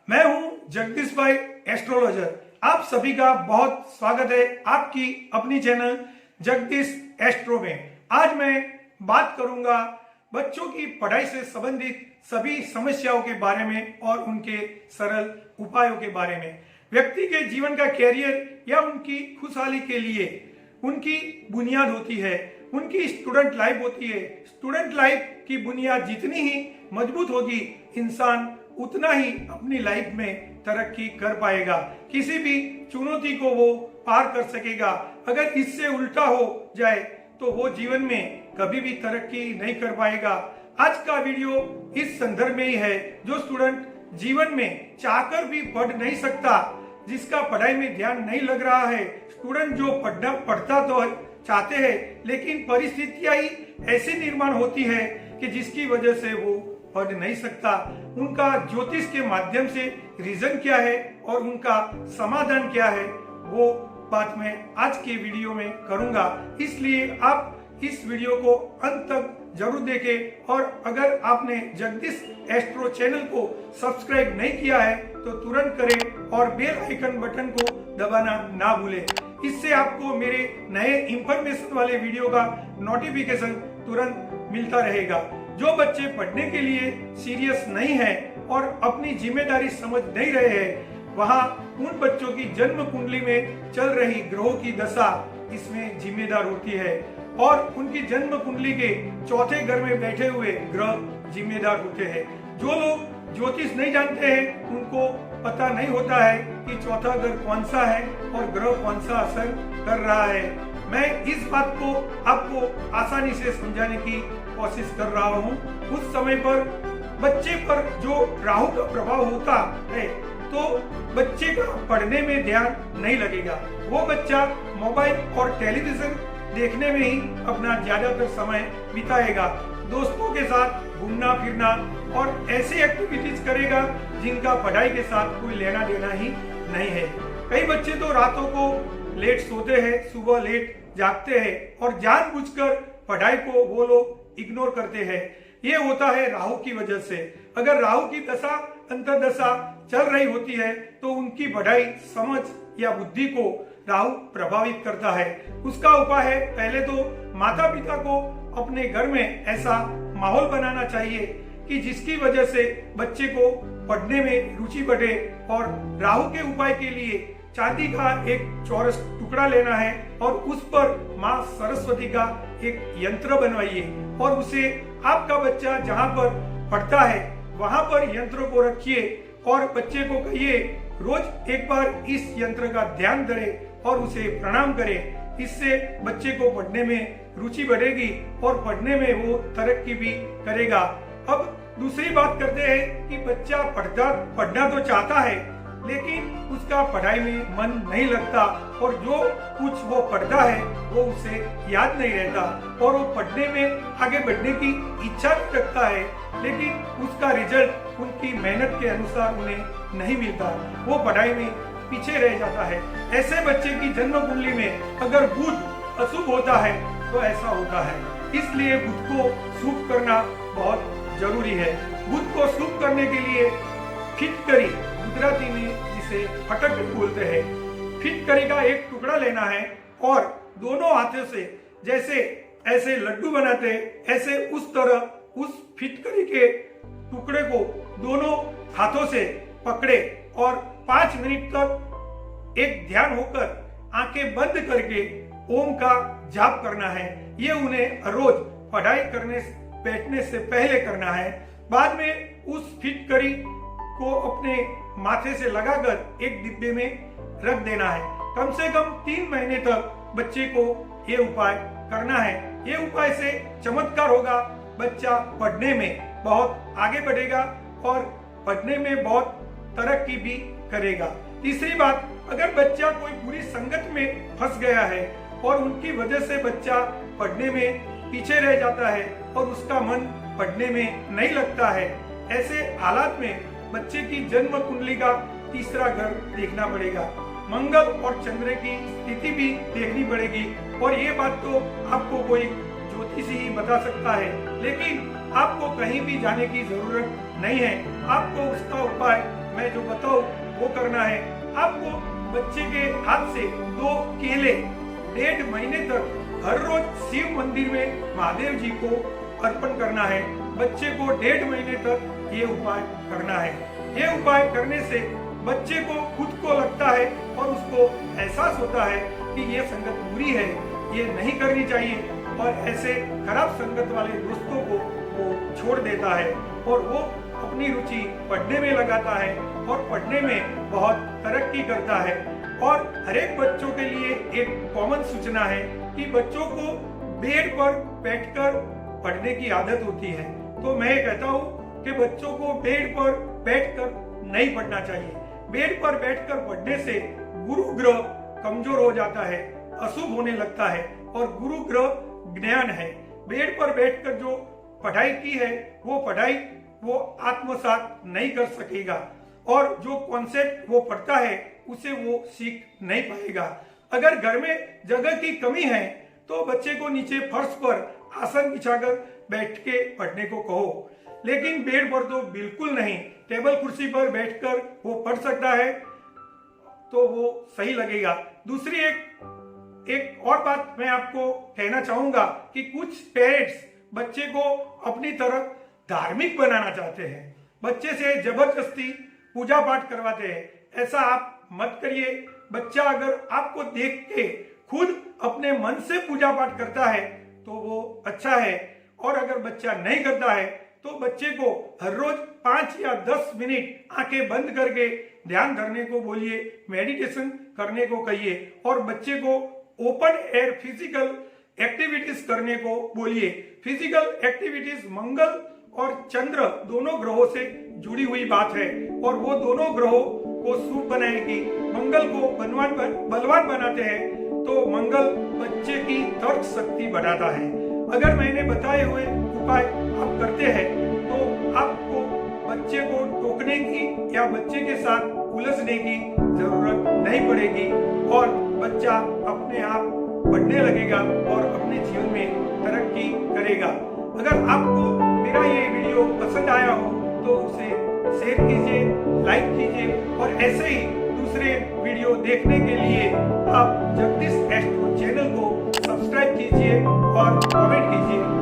मैं हूं जगदीश भाई एस्ट्रोलॉजर। आप सभी का बहुत स्वागत है आपकी अपनी चैनल जगदीश एस्ट्रो में। आज मैं बात करूंगा बच्चों की पढ़ाई से संबंधित सभी समस्याओं के बारे में और उनके सरल उपायों के बारे में। व्यक्ति के जीवन का कैरियर या उनकी खुशहाली के लिए उनकी बुनियाद होती है, उनकी स्टूडेंट लाइफ होती है। स्टूडेंट लाइफ की बुनियाद जितनी ही मजबूत होगी, इंसान उतना ही अपनी लाइफ में तरक्की कर पाएगा, किसी भी चुनौती को वो पार कर सकेगा। अगर इससे उल्टा हो जाए तो वो जीवन में कभी भी तरक्की नहीं कर पाएगा। आज का वीडियो इस संदर्भ में ही है, जो स्टूडेंट जीवन में चाहकर भी पढ़ नहीं सकता, जिसका पढ़ाई में ध्यान नहीं लग रहा है। स्टूडेंट जो पढ़ता तो चाहते हैं, लेकिन परिस्थितियां ही ऐसी निर्माण होती है कि जिसकी वजह से वो पढ़ नहीं सकता। उनका ज्योतिष के माध्यम से रीजन क्या है और उनका समाधान क्या है, वो बात मैं आज के वीडियो में करूंगा। इसलिए आप इस वीडियो को अंत तक जरूर देखें, और अगर आपने जगदीश एस्ट्रो चैनल को सब्सक्राइब नहीं किया है तो तुरंत करें और बेल आइकन बटन को दबाना ना भूलें। इससे आपको मेरे नए इंफॉर्मेशन वाले वीडियो का नोटिफिकेशन तुरंत मिलता रहेगा। जो बच्चे पढ़ने के लिए सीरियस नहीं है और अपनी जिम्मेदारी समझ नहीं रहे हैं, वहाँ उन बच्चों की जन्म कुंडली में चल रही ग्रहों की दशा इसमें जिम्मेदार होती है, और उनकी जन्म कुंडली के चौथे घर में बैठे हुए ग्रह जिम्मेदार होते हैं। जो लोग ज्योतिष नहीं जानते हैं, उनको पता नहीं होता है कि चौथा घर कौन सा है और ग्रह कौन सा असर कर रहा है। मैं इस बात को आपको आसानी से समझाने की कोशिश कर रहा हूँ। उस समय पर बच्चे पर जो राहु का प्रभाव होता है, तो बच्चे का पढ़ने में ध्यान नहीं लगेगा। वो बच्चा मोबाइल और टेलीविजन देखने में ही अपना ज्यादातर समय बिताएगा। दोस्तों के साथ घूमना फिरना और ऐसी एक्टिविटीज करेगा जिनका पढ़ाई के साथ कोई लेना देना ही नहीं है। कई बच्चे तो रातों को लेट सोते हैं, सुबह लेट जागते हैं, और जानबूझकर पढ़ाई को वो लोग इग्नोर करते हैं। ये होता है राहु की वजह से। अगर राहु की दशा अंतर्दशा चल रही होती है तो उनकी पढ़ाई समझ या बुद्धि को राहु प्रभावित करता है। उसका उपाय है, पहले तो माता पिता को अपने घर में ऐसा माहौल बनाना चाहिए कि जिसकी वजह से बच्चे को पढ़ने में रुचि बढ़े। और राहु के उपाय के लिए चांदी का एक चौरस टुकड़ा लेना है और उस पर माँ सरस्वती का एक यंत्र बनवाइए, और उसे आपका बच्चा जहाँ पर पढ़ता है वहां पर यंत्र को रखिए और बच्चे को कहिए रोज एक बार इस यंत्र का ध्यान करें और उसे प्रणाम करें। इससे बच्चे को पढ़ने में रुचि बढ़ेगी और पढ़ने में वो तरक्की भी करेगा। अब दूसरी बात करते हैं कि बच्चा पढ़ना तो चाहता है, लेकिन उसका पढ़ाई में मन नहीं लगता, और जो कुछ वो पढ़ता है वो उसे याद नहीं रहता, और वो पढ़ने में आगे बढ़ने की इच्छा भी रखता है, लेकिन उसका रिजल्ट उनकी मेहनत के अनुसार उन्हें नहीं मिलता। वो पढ़ाई में पीछे रह जाता है। ऐसे बच्चे की जन्म कुंडली में अगर बुध अशुभ होता है तो ऐसा होता है। इसलिए बुध को शुभ करना बहुत जरूरी है। बुध को शुभ करने के लिए फिटकरी, गुजराती में जिसे फटक बोलते हैं, फिटकरी का एक टुकड़ा लेना है और दोनों हाथों से जैसे ऐसे लड्डू बनाते ऐसे उस तरह उस फिटकरी के टुकड़े को दोनों हाथों से पकड़े और 5 मिनट तक एक ध्यान होकर आंखें बंद करके ओम का जाप करना है। ये उन्हें रोज पढ़ाई करने बैठने से पहले करना है। बाद में उस फिटकरी को अपने माथे से लगाकर एक डिब्बे में रख देना है। कम से कम 3 महीने तक बच्चे को ये उपाय करना है। ये उपाय से चमत्कार होगा, बच्चा पढ़ने में बहुत आगे बढ़ेगा और पढ़ने में बहुत तरक्की भी करेगा। तीसरी बात, अगर बच्चा कोई बुरी संगत में फंस गया है और उनकी वजह से बच्चा पढ़ने में पीछे रह जाता है और उसका मन पढ़ने में नहीं लगता है, ऐसे हालात में बच्चे की जन्म कुंडली का तीसरा घर देखना पड़ेगा। मंगल और चंद्र की स्थिति भी देखनी पड़ेगी, और ये बात तो आपको कोई ज्योतिषी ही बता सकता है, लेकिन आपको कहीं भी जाने की जरूरत नहीं है। आपको उसका उपाय मैं जो बताऊं वो करना है। आपको बच्चे के हाथ से 2 केले 1.5 महीने तक हर रोज शिव मंदिर में महादेव जी को अर्पण करना है। बच्चे को 1.5 महीने तक ये उपाय करना है। ये उपाय करने से बच्चे को खुद को लगता है और उसको एहसास होता है कि ये संगत बुरी है, ये नहीं करनी चाहिए, और ऐसे खराब संगत वाले दोस्तों को वो छोड़ देता है और वो अपनी रुचि पढ़ने में लगाता है और पढ़ने में बहुत तरक्की करता है। और हर एक बच्चों के लिए एक कॉमन सूचना है कि बच्चों को बेड पर बैठकर पढ़ने की आदत होती है। तो मैं कहता हूँ कि बच्चों को बेड पर बैठकर नहीं पढ़ना चाहिए। बेड पर बैठकर पढ़ने से गुरु ग्रह कमजोर हो जाता है, अशुभ होने लगता है, और गुरु ग्रह ज्ञान है। बेड पर बैठकर जो पढ़ाई की है वो पढ़ाई वो आत्मसात नहीं कर सकेगा, और जो कॉन्सेप्ट वो पढ़ता है उसे वो सीख नहीं पाएगा। अगर घर में जगह की कमी है तो बच्चे को नीचे फर्श पर आसन बिछाकर बैठ के पढ़ने को कहो, लेकिन बेड पर तो बिल्कुल नहीं। टेबल कुर्सी पर बैठकर वो पढ़ सकता है तो वो सही लगेगा। दूसरी एक और बात मैं आपको कहना चाहूंगा कि कुछ पेरेंट्स बच्चे को अपनी तरफ धार्मिक बनाना चाहते हैं, बच्चे से जबरदस्ती पूजा पाठ करवाते हैं। ऐसा आप मत करिए। बच्चा अगर आपको देख के खुद अपने मन से पूजा पाठ करता है तो वो अच्छा है, और अगर बच्चा नहीं करता है तो बच्चे को हर रोज 5 या 10 मिनट आंखें बंद करके ध्यान धरने को बोलिए, मेडिटेशन करने को कहिए, और बच्चे को ओपन एयर फिजिकल एक्टिविटीज करने को बोलिए। फिजिकल एक्टिविटीज मंगल और चंद्र दोनों ग्रहों से जुड़ी हुई बात है, और वो दोनों ग्रहों को शुभ बनाएगी। मंगल को बलवान बनाते हैं तो मंगल बच्चे की तर्क शक्ति बढ़ाता है। अगर मैंने बताए हुए उपाय आप करते हैं तो आपको बच्चे को टोकने की या बच्चे के साथ उलझने की जरूरत नहीं पड़ेगी, और बच्चा अपने आप पढ़ने लगेगा और अपने जीवन में तरक्की करेगा। अगर आपको मेरा ये वीडियो पसंद आया हो तो उसे शेयर कीजिए, लाइक कीजिए, और ऐसे ही दूसरे वीडियो देखने के लिए आप जगदीश एस्ट्रो चैनल को सब्सक्राइब कीजिए और कमेंट कीजिए।